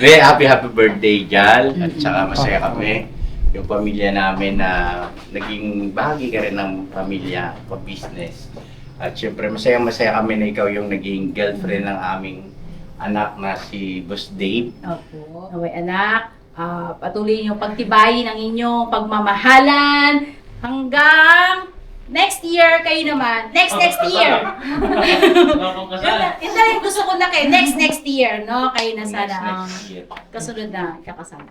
Happy birthday, Jal. At saka masaya kami. Yung pamilya namin na naging bahagi ka rin ng pamilya, pa-business. At syempre masaya kami na ikaw yung naging girlfriend ng aming anak na si Boss Dave. Opo. Naway anak, patuloy niyong pagtibayin ang inyong pagmamahalan hanggang next year kayo naman. Next year. Yun na yung gusto ko na kayo. Next year, no? Kayo na sana ang kasunod na kakasama.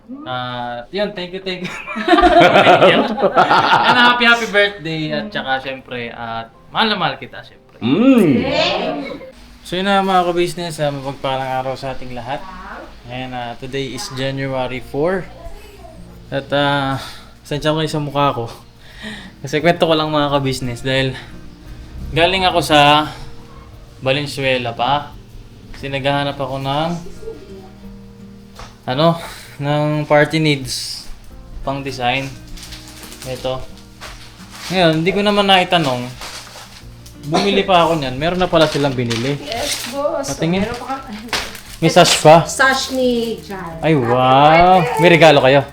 Yun, thank you. And happy birthday at saka syempre mahal na mahal kita syempre. So yun na mga ka-business, mapagpalang araw sa ating lahat. And today is January 4. At sensya ko sa mukha ko. Kasi kwento ko lang mga ka-business dahil galing ako sa Valenzuela pa. Kasi naghahanap ako ng party needs pang design. Ito. Ngayon, hindi ko naman naitanong. Bumili pa ako niyan. Meron na pala silang binili. Yes, boss. Patingin. Meron pa ka- May sash pa. Sash ni Jan. Ay, wow. May regalo kayo?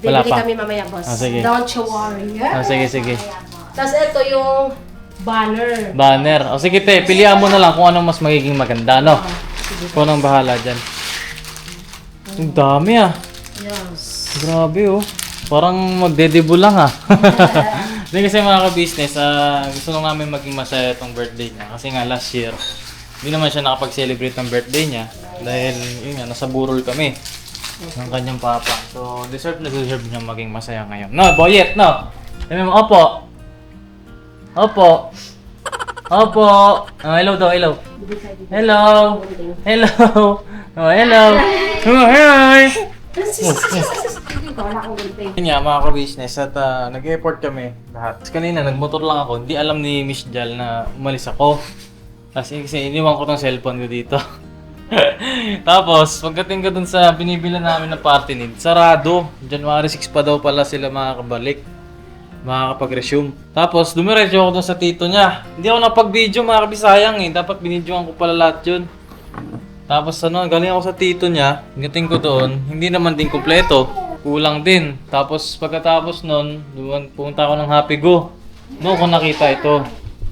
Wala Bibili pa. kami mamaya, boss. Sige. Don't you worry. Sige. Tapos ito yung banner. Banner. O sige te, pilihan mo na lang kung anong mas magiging maganda, no? Ikaw nang bahala dyan. Ang dami Yes. Grabe oh. Parang magdedebo lang Hindi kasi mga ka-business, gusto lang namin maging masaya itong birthday niya. Kasi nga last year, hindi naman siya nakapag-celebrate ng birthday niya. Dahil yun nga, nasa burol kami ng kanyang papa. So, deserve niya maging masaya ngayon. No, Boyet, no? Sabi mo, opo. Opo. Hello daw, hello. Hello. Oh, hello. Oh, hi. Wala akong ganito. Yun nga, mga ka-business, at nag-effort kami lahat. Kasi kanina, nagmotor lang ako. Hindi alam ni Miss Jal na umalis ako. Kasi iniwan ko tong cellphone ko dito. Tapos, pagdating ko dun sa binibila namin ng party need, sarado. January 6 pa daw pala sila makakabalik. Makakapag-resume. Tapos, dumiretso ako dun sa tito niya. Hindi ako napag-video, mga kabisayang Dapat binidyoan ko pala lahat yun. Tapos, galing ako sa tito niya. Pagdating ko doon, hindi naman din kumpleto. Kulang din. Tapos, pagkatapos nun, pumunta ako ng Happy Go. Doon ko nakita ito.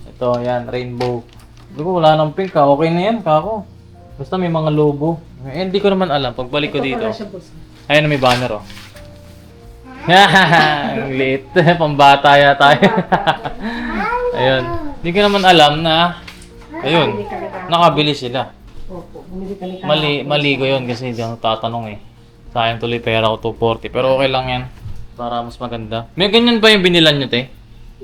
Ito, yan, rainbow. Doon ko, wala nang pink Okay na yan, kako. Basta may mga logo. Hindi ko naman alam. Pagbalik ko dito. Ayun na may banner oh. Ang liit. Pambata yata tayo. Ayun. Hindi ko naman alam na ayun. Nakabili sila. Opo, bumili kami Mali ko yun kasi hindi ako tatanong Sayang tuloy pera ko 240. Pero okay lang yan. Para mas maganda. May ganyan ba yung binilan nyo, te?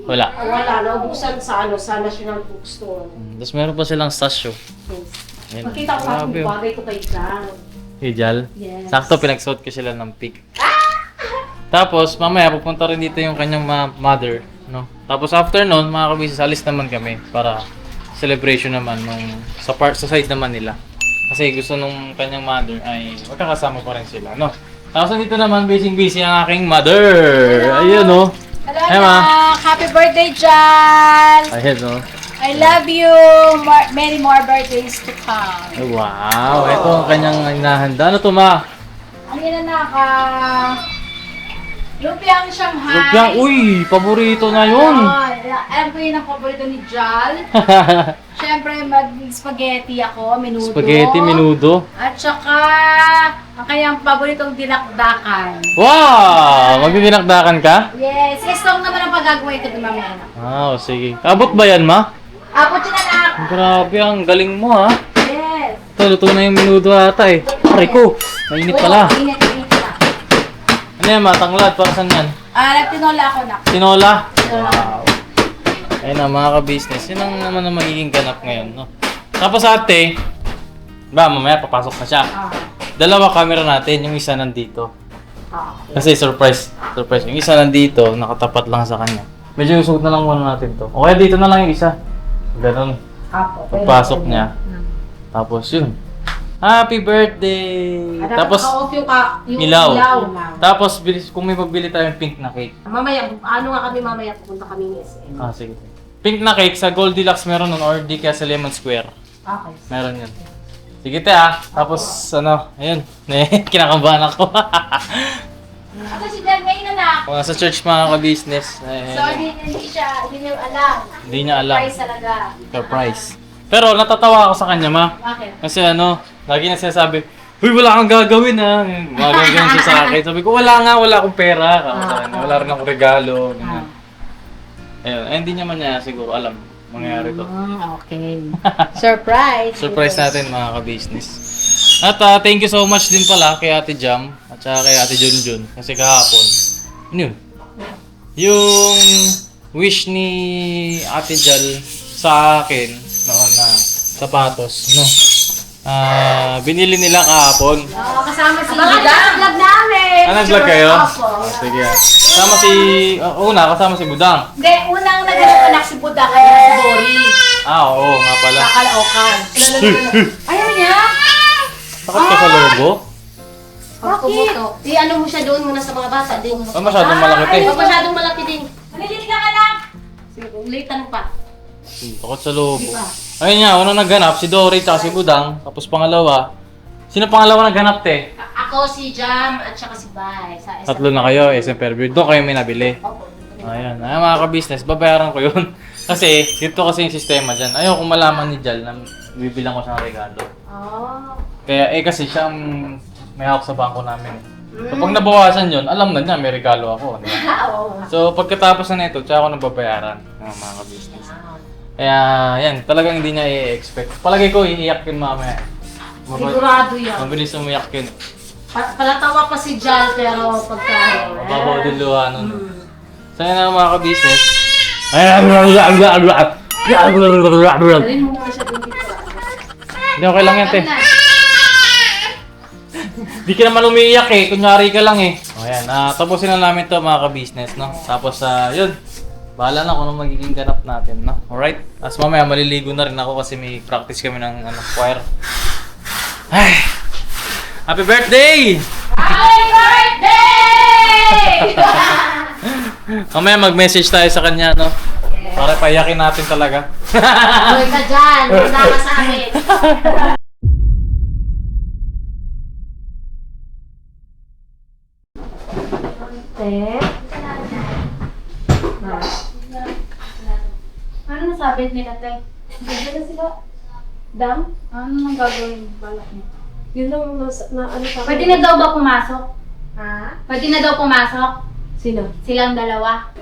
Wala. Wala, naubusan sa National Bookstore. Tapos meron pa silang stash oh. Ayun. Makita ko sa akin, bagay ito kay Jan. Hijal. Yes. Sakto pinagsuot ko sila ng pink. Tapos mamaya pupunta rin dito yung kanyang mother, no? Tapos after noon, mga kabisnes, alis naman kami para celebration naman sa side naman nila. Kasi gusto nung kanyang mother ay magkakasama pa rin sila, no? Tapos dito naman busy ang aking mother. Ayun, no? Hello, Hey, ma. anak! Happy birthday, Jan! Ayun, no? I love you! Many more birthdays to come. Ay, wow, ito ang kanyang inahanda. Ano to, ma? Ano yan, anak? Lumpiang Shanghai. Lumpia, uy, paborito na yun. Alam ko yun ang paborito ni Jal. Siyempre, mag-spaghetti ako, menudo. Spaghetti, menudo. At saka, ang kanyang paboritong dinakdakan. Wow! Magdidinakdakan ka? Yes, istong naman ang paggagawa ito ng mamaya. Sige. Abot ba yan, ma? Abot yun, anak. Grabe, ang galing mo, ha? Yes. Ito, luto na yung menudo ata, Aray ko, mainit pala. Init na. Ano yan, ma? Tanglad, para saan yan? Nagtinola ako, anak. Tinola? Tinola. Ayun na, mga ka-business. Yun ang naman ang magiging ganap ngayon, no? Tapos ate, mamaya papasok na siya. Dalawa camera natin, yung isa nandito. Kasi surprise. Yung isa nandito, nakatapat lang sa kanya. Medyo usog na lang muna natin to. O kaya dito na lang yung isa. Ganun. Pagpasok niya. Tapos yun. Happy birthday! Tapos, yung ilaw. Tapos, kung may magbili tayong pink na cake. Mamaya, mamaya pupunta kami ni SM. Sige. Pink na cake sa Goldilocks meron nun or di kaya sa Lemon Square. Okay. Meron yun. Sige te Tapos ayun, kinakabahan ako. Ako si Dad ngayon anak. Mga sa church mga ka-business. So, hindi niya alam. Hindi niya alam. Surprise talaga. Surprise. Pero natatawa ako sa kanya, ma. Bakit? Kasi lagi na sinasabi, "Uy, wala kang gagawin Mga gagawin siya sa akin. Sabi ko, wala akong pera. Wala rin akong regalo. Ganyan. Ayun, hindi naman niya siguro alam mangyayari to. Okay. Surprise. Surprise natin mga ka-business. At thank you so much din pala kay Ate Jam at saka kay Ate Junjun kasi kahapon. Ano yun? Yung wish ni Ate Jal sa akin noon na sapatos, no? Binili nila kahapon. Kasama si Mga Buda. vlog namin! Nag-vlog kayo? Opo. Sige. Kasama si Budang. Hindi, unang naganap anak si Buda kaya si Dory. Oo nga pala. Sa Caloocan. Ayaw niya? Takot ka sa logo? Bakit? I-ano mo siya doon muna sa mga bata din. Masyadong malaki te. Huwag masyadong malaki din. Nalilig ka lang. Sige, ulitan pa. Takot sa logo. Ayun nga, unang naghanap si Dory at si Budang. Tapos pangalawa. Sino pangalawa naghanap te? Ako, si Jam, at saka si Bay. Tatlo na kayo, SM Fairview. Doon kayo may nabili. Opo. Ayan, mga ka-business, babayaran ko yun. Kasi, dito kasi yung sistema dyan. Ayaw kong malaman ni Jal na bibilang ko siya ng regalo. Oh. Kaya, kasi siya ang may hawak sa bangko namin. So, pag nabawasan yun, alam na niya, may regalo ako. Di ba? Oo. So, pagkatapos na nito, tsaka ako nababayaran ng mga ka-business. Kaya, yan, talagang hindi niya i-expect. Palagay ko, iiyak yun mamaya. Sigurado yan. Mabilis umiyak yun. Palatawa pa si Jal, pero pagka... Mababaw din luha nun. So, yan ang mga ka-business. Dalhin mo muna siya doon dito. Hindi, okay lang yan, te. Di ka naman umiiyak eh, kunyari ka lang eh. O yan, tapusin na namin to mga ka-business, no? Tapos, yun. Bahala na kung anong magiging ganap natin, no? Alright? As mamaya, maliligo na rin ako kasi may practice kami ng choir. Ay! Happy birthday! Happy birthday! Mamaya mag-message tayo sa kanya, no? Para payakin natin talaga. Tuloy ka dyan, wala ka sa amin. Ano nasabi nila, Tay? Ganda na sila. Dam? Ano nang gagawin balak niya? Yun lang na ano pa. Pwede na daw ba pumasok? Ha? Pwede na daw pumasok? Sino? Silang dalawa?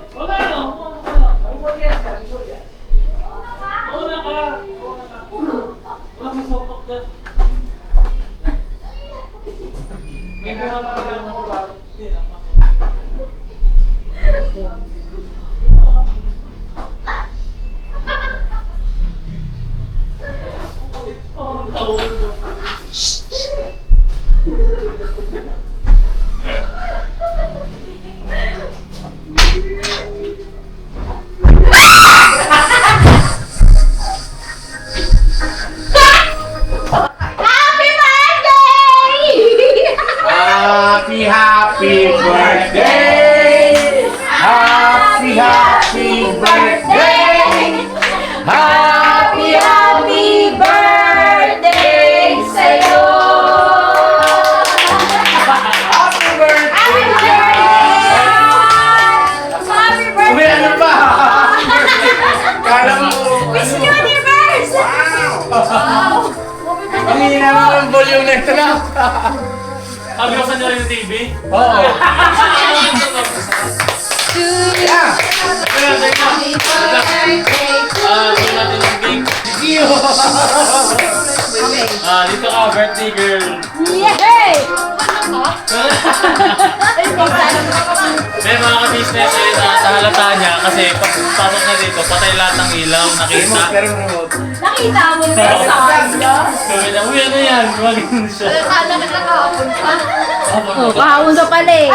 Happy birthday! Happy birthday! Happy birthday sa'yo! Happy birthday! Happy birthday! Uy, ano ba? Kala mo... Miss Universe! Wow! Ang hina mo ng volume na ito lang. Sabi ko sa nyo rin yung TV? Oo. Yeah! Natin yung cake. Dito ka, birthday girl. Yay! May mga ka-business nahalata niya kasi pag pasok na dito, patay lahat ng ilaw, nakita. Pero remote. Nakita mo na yung sound, no? Sabi niya, uy, ano yan? Gumaling siya. Kala ka nakahapon pa. Oh, kahapon sa pala eh.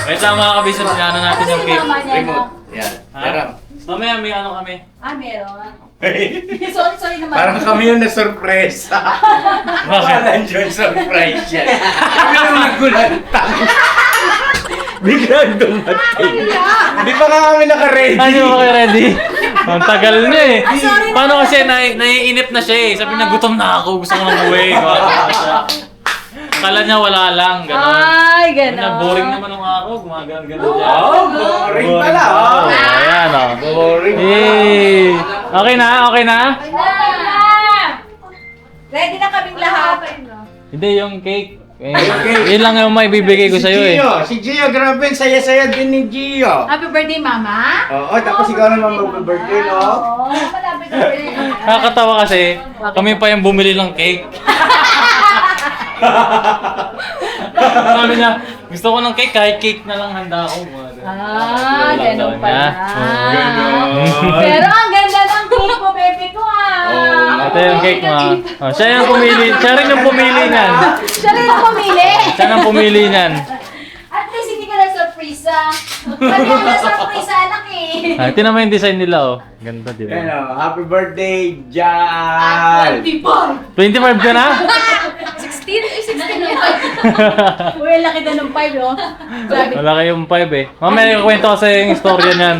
Wait lang mga ka-business, ano natin yung cake. Remote. Yan. Pero... Mamaya may ano kami. Meron. Sorry naman. Parang kami yung na-surprise. Bakalan dyan, surprise yan. Kami yung nagulantang. Biglang dumating. Hindi pa nga kami naka-ready. Hindi mo kayo ready? Ang tagal niya eh. Ah, sorry na. Paano kasi naiinip na siya eh. Sabi na gutom na ako, gusto ko nang uwi. Kala niya wala lang, gano'n. Ay, Ano, gano'n. boring naman ng araw, gumagano-gano siya. Oh, boring pala. Oh. Ayan o. Boring Eh, okay na, okay na? Okay na. Ready na kaming lahat. Hindi, yung cake. Yun lang yung may bibigay ko sa'yo eh. Si Gio, grabe, saya-saya din ni Gio. Happy birthday, Mama. Oo, tapos ikaw naman mag-birthday, no? Oo, malapit na birthday. Nakakatawa kasi, kami pa yung bumili ng cake. Sabi niya, gusto ko ng cake, kahit cake na lang handa ako. Ah, ganun pala. Ganon. Pero ang ganda ng cake ko, baby ko ah. Ito yung cake mo. Oh, siya yung pumili, siya rin yung pumili niyan. Siya rin ang pumili. Siya nang pumili niyan. At least hindi ka na-surprise ah. Pati ang na-surprise anak eh. Ah, tingnan mo yung design nila oh. Ganda, di Yan ba? o, happy birthday, At Jal! 25. 25 ka na? 16 yan. Uy, laki na ng 5 oh. Sabi. Wala kayong 5 eh. Mamaya kwento ko sa'yo yung istorya niyan.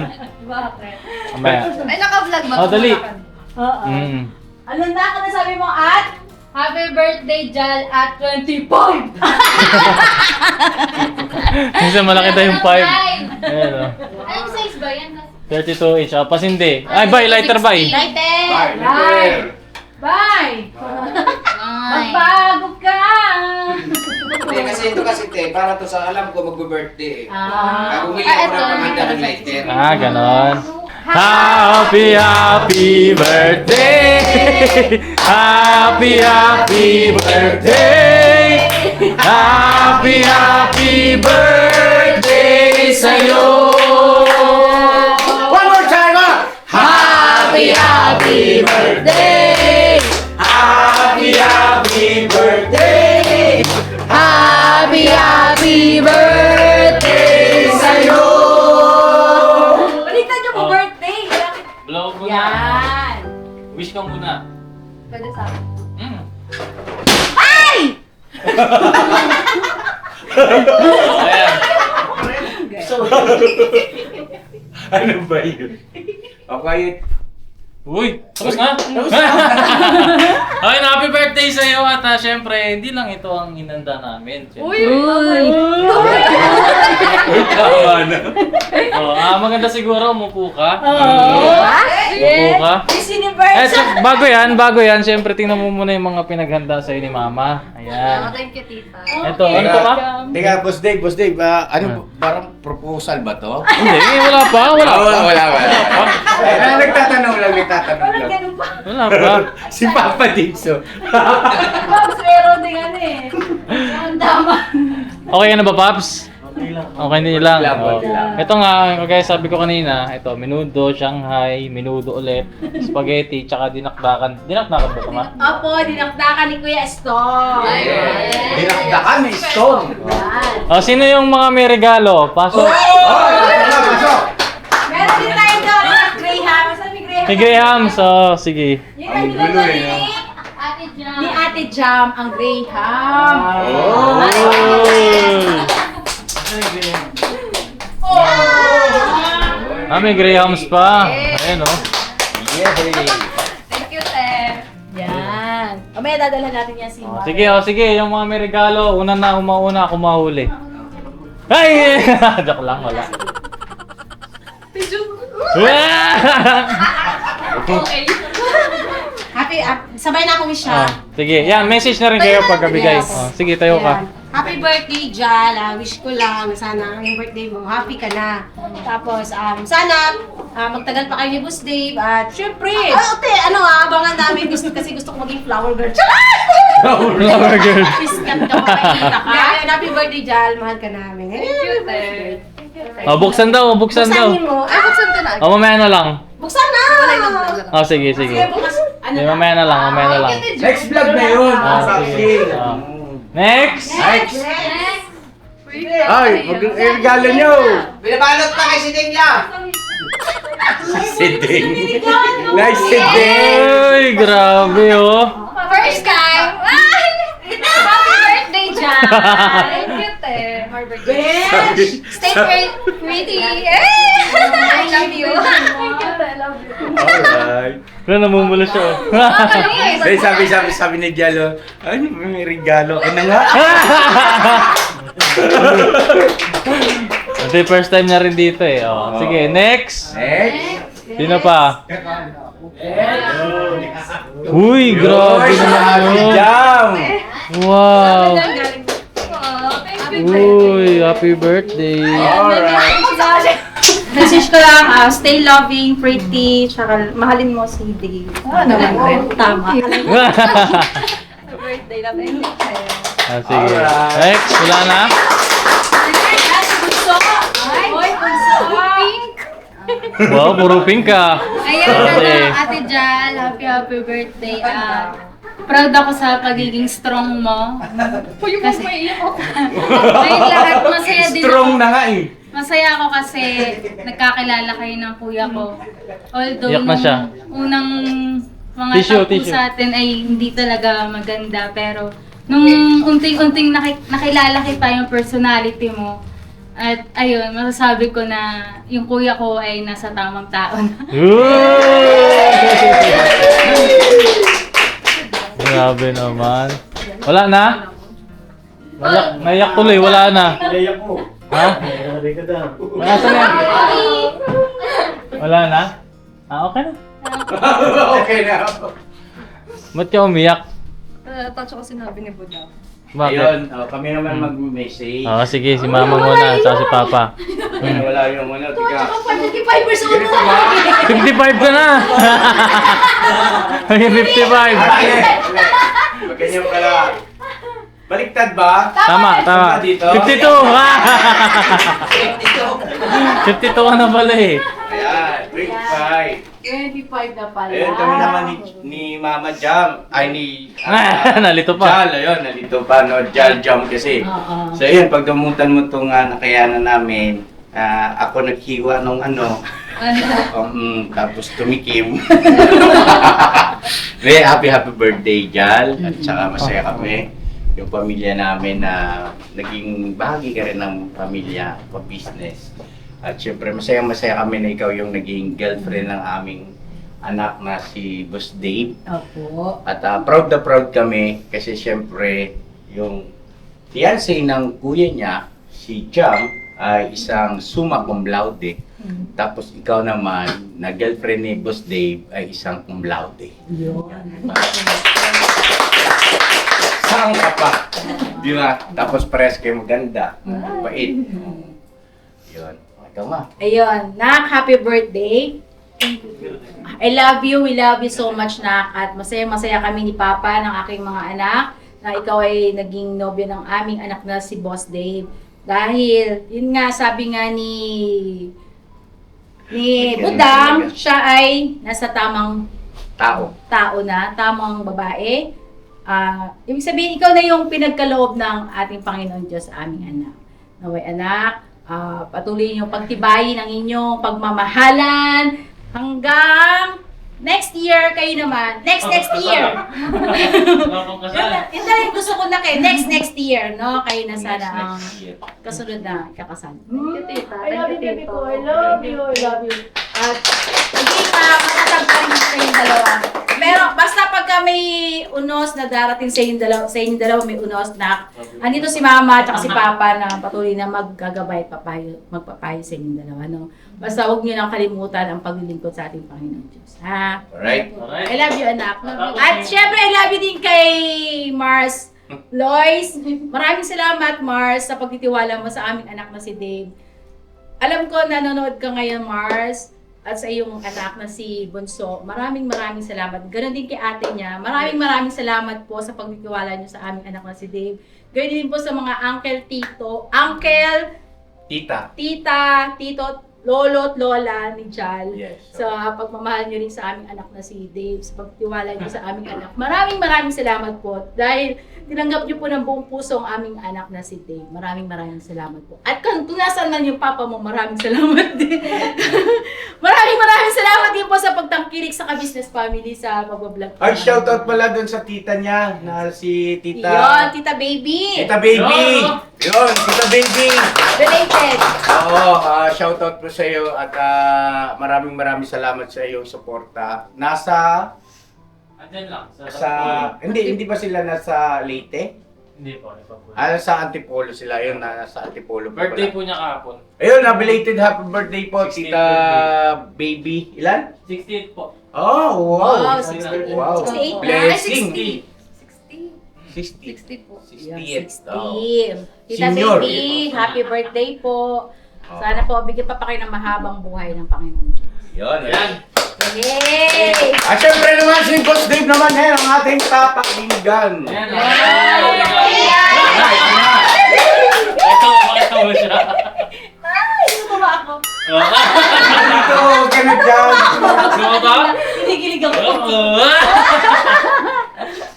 Bakit? Mamaya. Ay, naka-vlog ba? Oh, dali. Oo. Ano na ka na sabi mo at? Happy birthday, Jal, at 25! Kasi malaki tayo yung 5. Ayan oh. Anong size ba yan? 32 inch. Ah, pasindi. Ay, bye. Lighter, bye. Lighter! Bye, Bye! Lighter. Bye! Magbago ka! Hindi, kasi ito kasi te, para to sa alam ko mag-birthday eh. Ah. Kung hindi ako na pamanda ng lighter. Ah, ganon. Happy, happy birthday! Happy, happy birthday! Happy, happy birthday sa'yo! One more time, ah! Happy, happy birthday! Happy, happy birthday! Happy, happy birthday sa'yo! Baliktad niyo po birthday! Blow mo na. Yan! Wish ka muna. Pwede sa akin. Mm. Ay! Ayan. Ano ba yun? Okay. Uy, tapos na? Okay, happy birthday sa'yo at syempre, hindi lang ito ang inanda namin. Uy! Uy! Tama na. Maganda siguro, umupo ka. Oh! Umupo ka. Miss Universe! Bago yan, syempre tingnan mo muna yung mga pinaghanda sa'yo ni Mama. Ayan. Thank you, tita. Ito, ano to pa? Teka, Boss Dave, ano, parang proposal ba to? Hindi, wala pa. Wala. Nagtatanong lang. Walang ganun pa. Wala pa. Si Papa Dixo. Pops, meron din ano eh. Ang tama. Okay ka na ba, Paps? Okay din lang. Okay lang. Ito nga, kagaya sabi ko kanina, ito, menudo, Shanghai, menudo ulit, spaghetti, tsaka dinakdakan. Dinakdakan ba ito, Ma? Opo, dinakdakan ni Kuya Stone. Dinakdakan ni Stone. Yan. Sino yung mga may regalo? Pasok. Pasok! Meron din tayo doon ng Graham. Saan may Graham? May Graham, so sige. Yun ang Ang gulo niluto eh, Ate Jam. ni Ate Jam, ang Graham. May Grahams pa. Ayan, oh. Thank you, te. Yan. Mamaya dadalhan natin yan si Mama. Sige, yung mga may regalo, una na umauna ako mahuli. Ay! Joke lang, wala. Okay. Happy, sabay na ako wish ha. Sige, yan, message na rin kayo pagkabigay. Yes. Sige, tayo ka. Ayan. Happy birthday, Jal. Wish ko lang sana ang birthday mo, happy ka na. Tapos, sana magtagal pa kayo ni Boss Dave. At syempre, abangan namin. Gusto ko maging flower girl. Flower girl. Piskat ka, makikita ka. Ayan, happy birthday, Jal. Mahal ka namin. Thank you, te. Buksan daw. Buksan mo. Buksan ka na. Mamaya na lang. Buksan na! Sige. Sige, bukas. Ano Sige, mamaya na lang. Next vlog na yun. Sige. Next! Next. Ay, regalo nyo. Binabalot pa kay si Dingya! Si Ding. Nice si Ding. Ay, grabe oh. First time. Ay! Happy birthday, Jam. Thank you, te. Happy birthday. Bitch! Stay pretty. Eh! I love you. I love you. Alright. Wala, namumula siya. Ay, sabi ni Jalo, ay, may regalo ka na nga. Ito yung first time niya rin dito eh. Oh. Sige, next! Next. Sino pa? Uy, grabe naman Si yun. Jam. Wow! Thank Uy, happy birthday! Alright. Message ko lang, stay loving, pretty, tsaka mahalin mo si Dave. Naman rin. Tama. birthday na tayo. Ah, sige. Alright. Next, wala na? Pink. Wow, puro pink ka. Ayan Okay. na, Ate Jal. Happy birthday. Proud ako sa pagiging strong mo. Kasi may lahat masaya din Strong ako. na nga eh. Masaya ako kasi nagkakilala kayo ng kuya ko. Although Iyak na siya. unang mga Tissue, tapo tissue. sa atin ay hindi talaga maganda. Pero nung unting-unting nakilala kita yung personality mo, at ayun, masasabi ko na yung kuya ko ay nasa tamang tao na. Grabe naman. Wala na? Naiyak tuloy, wala na. Ha? Wala na yan. Wala na? Ah, okay na. Okay na. Ba't ka umiyak? Touch ako sinabi ni Buda. Bakit? Ayun, kami naman mag-message. Oo, sige, si mama muna, tsaka si papa. Wala yung ano, tiga. 55% Ganito ba? 55 ka na! May 55! Ganyan pala. Baliktad ba? Tama, tama. Dito? 52! 52 ka na pala eh. Ayan, 25. 25 na pala. Ayun, kami naman ni Mama Jam. Ay, ni... Nalito pa. Jal, ayun, nalito pa, no? Jal Jam kasi. Oo. So, ayun, pag dumutan mo itong nakayanan namin, ako naghiwa nung ano, tapos tumikim. Happy birthday, Jal. At saka masaya kami. Yung pamilya namin na naging bahagi ka rin ng pamilya, pa-business. At syempre, masaya kami na ikaw yung naging girlfriend ng aming anak na si Boss Dave. Opo. At proud na proud kami kasi syempre, yung fiancé ng kuya niya, si Jam, ay isang summa cum laude. Tapos ikaw naman, na girlfriend ni Boss Dave, ay isang cum laude. Yun. Saan ka pa? Di ba? Tapos pares kayo maganda. Bait. Yun. Ikaw ma. Ayun, Nak, happy birthday. I love you, we love you so much, Nak. At masaya kami ni Papa ng aking mga anak na ikaw ay naging nobyo ng aming anak na si Boss Dave. Dahil, yun nga, sabi nga ni Budang, siya ay nasa tamang tao na, tamang babae. Ibig sabihin, ikaw na yung pinagkaloob ng ating Panginoon Diyos sa aming anak. Naway anak, patuloy niyong pagtibayin ang inyong pagmamahalan hanggang next year kayo naman. Next year. Yun na yung gusto ko na kayo. Next year, no? Kayo na sana ang kasunod na kakasal. I love you, baby ko. I love you. At hindi matatag pa rin sa inyong dalawa. Pero basta pagka may unos na darating sa inyong dalawa, may unos na andito si Mama at si Papa na patuloy na maggagabay at magpapayo sa inyong dalawa. No? Basta huwag niyo lang kalimutan ang paglilingkod sa ating Panginoon Diyos. Ha? Alright? I love you, anak. At syempre, I love you din kay Mars Lois. Maraming salamat, Mars, sa pagtitiwala mo sa aming anak na si Dave. Alam ko, nanonood ka ngayon, Mars, at sa iyong anak na si Bunso. Maraming salamat. Ganon din kay ate niya. Maraming salamat po sa pagtitiwala niyo sa aming anak na si Dave. Ganon din po sa mga uncle, tita, tito, lolo at lola ni Jal. Yes. Sa pagmamahal niyo rin sa aming anak na si Dave, sa pagtiwala niyo sa aming anak. Maraming salamat po. Dahil tinanggap niyo po ng buong puso ang aming anak na si Dave. Maraming salamat po. At kung nasaan man yung papa mo, maraming salamat din. maraming salamat din po sa pagtangkilik sa Ka-Business Family sa pagbablog. Ay, shoutout pala dun sa tita niya, na si Tita... Yon, Tita Baby. Tita Baby! Yun, Tita Baby! Related. Oo, shoutout po sa iyo at maraming salamat sa iyong suporta. Nasa... Andyan lang. Hindi ba sila nasa Leyte? Hindi po. Hindi po. Sa Antipolo sila. Yun, nasa Antipolo po Birthday pala. po niya kahapon. Ayun, belated happy birthday po, 16th Tita Baby. Ilan? 68 po. Oh, wow! Wow, 68. Wow. 68 na. Ay, Blessing. 60. 60 po. 60. 60. Oh. Tita Senior. Baby, happy birthday po. Sana po, bigyan pa kayo ng mahabang buhay ng Panginoon Diyos. Yun, yan. Yay! At syempre naman, si Boss Dave naman ngayon, ang ating papakinggan. Ayan. Ito, Ito mo siya. Ano ba ako? ito, ganun dyan. Ano ba? Kinikilig ako.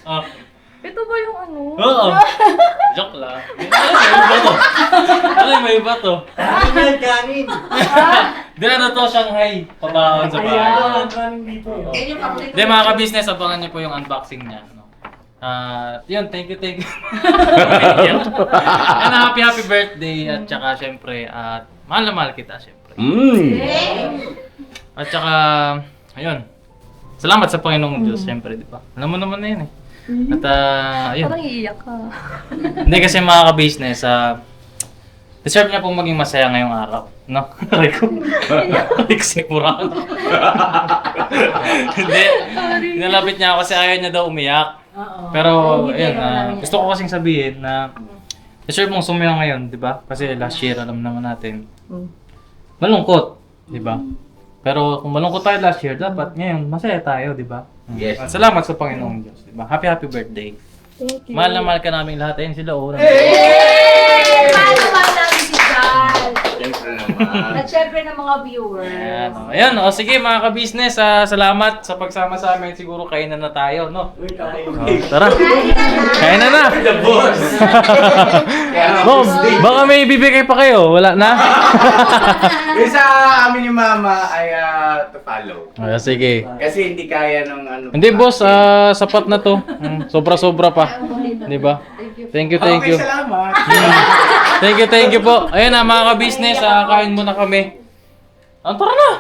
Oo. Ito ba yung ano? Oo. Joke lang. Ano may iba to? Kanin. Di ano to, Shanghai. Pabawon sa bahay. Yan yung paborito. Hindi mga ka-business, abangan niyo po yung unboxing niya. No? Yun, thank you. And happy birthday at saka syempre, mahal na mahal kita syempre. At saka, ayun, salamat sa Panginoong Diyos syempre, di ba? Alam mo naman na yun eh. At ayun. Parang iiyak ka. Hindi kasi mga ka-business, deserve niya pong maging masaya ngayong araw. No? Aray ko. Sinipuraan. Hindi. Nalapit niya ako kasi ayaw niya daw umiyak. Oo. Pero, Hindi ayun, ka namin gusto ko kasing sabihin na deserve mong sumaya ngayon, di ba? Kasi last year, alam naman natin, malungkot, di ba? Pero kung malungkot tayo last year, dapat ngayon, masaya tayo, di ba? Yes. Salamat sa Panginoong Diyos, di ba? Happy birthday. Thank you. Mahal na mahal ka namin lahat. Ayun sila, oh. Yay! Mahal namin si Jal. Syempre naman. At syempre ng mga viewers. Ayan, oh. Ayan, oh, sige mga ka-business, salamat sa pagsama sa amin. Siguro kainan na tayo, no? Oh, tara. Kainan na. The boss. Bob, baka may bibigay pa kayo. Wala na? Yung sa amin ni Mama ay to follow. Sige. Kasi hindi kaya ng ano. Hindi boss, sapat na to. Sobra-sobra pa. Di ba? Thank you. Okay, salamat. Thank you po. Ayun na mga ka-business, kain muna kami. Tara na!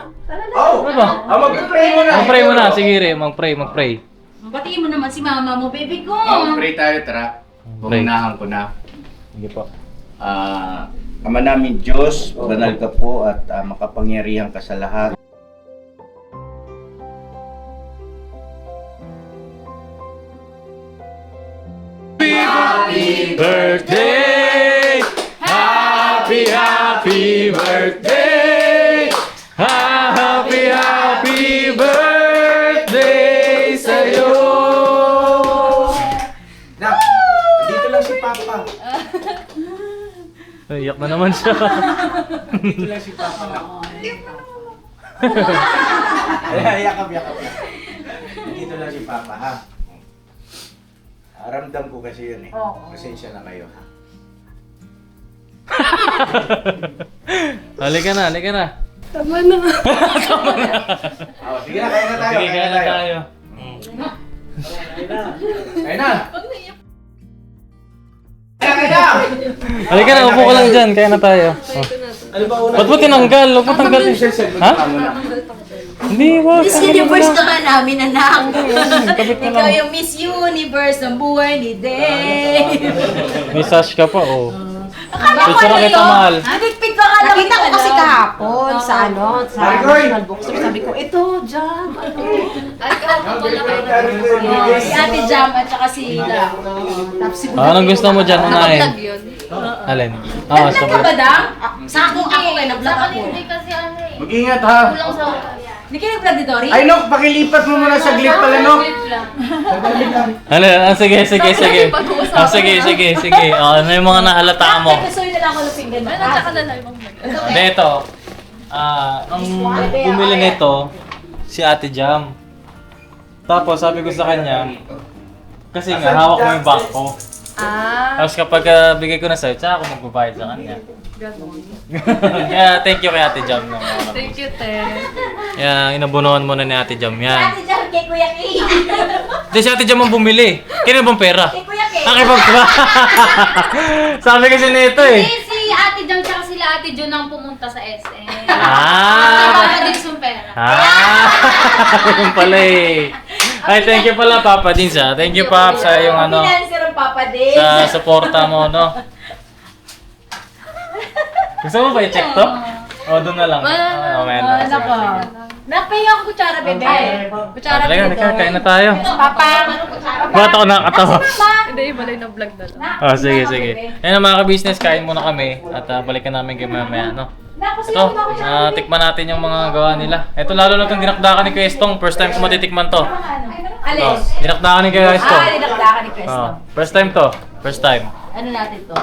Oh, Ano ba? mag-pray muna. Mag-pray muna. Sige Re, mag-pray. Batiin mo naman si mama mo, baby ko. Mag-pray tayo, tara. Pray. Punahan ko na. Sige po. Ama namin Diyos, banal ka po at makapangyarihan ka sa lahat. Birthday! Happy birthday! Happy birthday sa'yo! Nak, dito lang si Papa. Iyak na naman siya. Dito lang si Papa. Yakap. Dito lang si Papa, ha? Ramdam ko kasi yun eh. Oo. Pasensya na kayo, ha? Halika na. Oh, sige na, kaya na tayo. Sige, kaya na tayo. Kaya na. Kaya! Halika na, upo ka lang dyan. Kaya na tayo. Ano ba una? Ba't mo tinanggal? Huwag mo tanggalin. Ha? Hindi, wag. Miss Universe ka nga namin, anak. Kapit mo Ikaw lang. yung Miss Universe ng buhay ni Dave. May sash ka pa, oh. Akala ko Picture ano na kita, yun? mahal. Nagpit ka kala Nakita ko kasi kahapon sa Marigoy! national bookstore. Sabi ko, ito, Jam, Si Ate Jam at saka si La. Tapos si Anong gusto mo dyan, unahin? Alin? Oo, Naglag ka ba, Dam? Sako ako kay nag-vlog ako. kasi ano eh. Mag-ingat, ha? Kulang sa... Hindi ka nag-vlog ni Dory? Ay, Nok, pakilipat mo muna saglit pala, Nok. Ano? Sige. Sige. Ano yung mga nahalata mo? Kasuyo na lang ako ng pinggan. Ano, tsaka na lang ibang Hindi, ito. Ang bumili nito, si Ate Jam. Tapos sabi ko sa kanya, kasi nga hawak mo yung bag ko. Tapos kapag bigay ko na sa'yo, tsaka ako magbabayad sa kanya. Kaya thank you kay Ate Jam. Thank you, te. Kaya inabunuhan mo na ni Ate Jam yan. Ate Jam, kay Kuya Kay. Hindi si Ate Jam ang bumili. Kaya bang pera? Kay Kuya Kay. Sabi kasi nito eh. Si Ate Jam tsaka sila Ate Jun ang pumunta sa SM. Ah! Para din yung pera. Yun pala eh. Ay, thank you pala Papa Dins ha. Thank you Pap sa yung ano, Financer ang Papa Dave. sa suporta mo no. Gusto mo ba i-check to? O, doon na lang. Mamaya na. Nako. Napahinga ako kutsara, bebe. Kutsara, Talaga, bebe. kain na tayo. Papa. Ba't ako nakakatawa? Hindi, balay na vlog na lang. Sige, sige. Ayun mga ka-business, kain muna kami. At balikan namin kayo mamaya, no? Ito, tikman natin yung mga gawa nila. Ito lalo na itong dinakdakan ni Kuya Estong. First time ko matitikman to. Alin? Dinakdakan ni Kuya Estong. Dinakdakan ni Presto. First time to. First time. Ano natin to?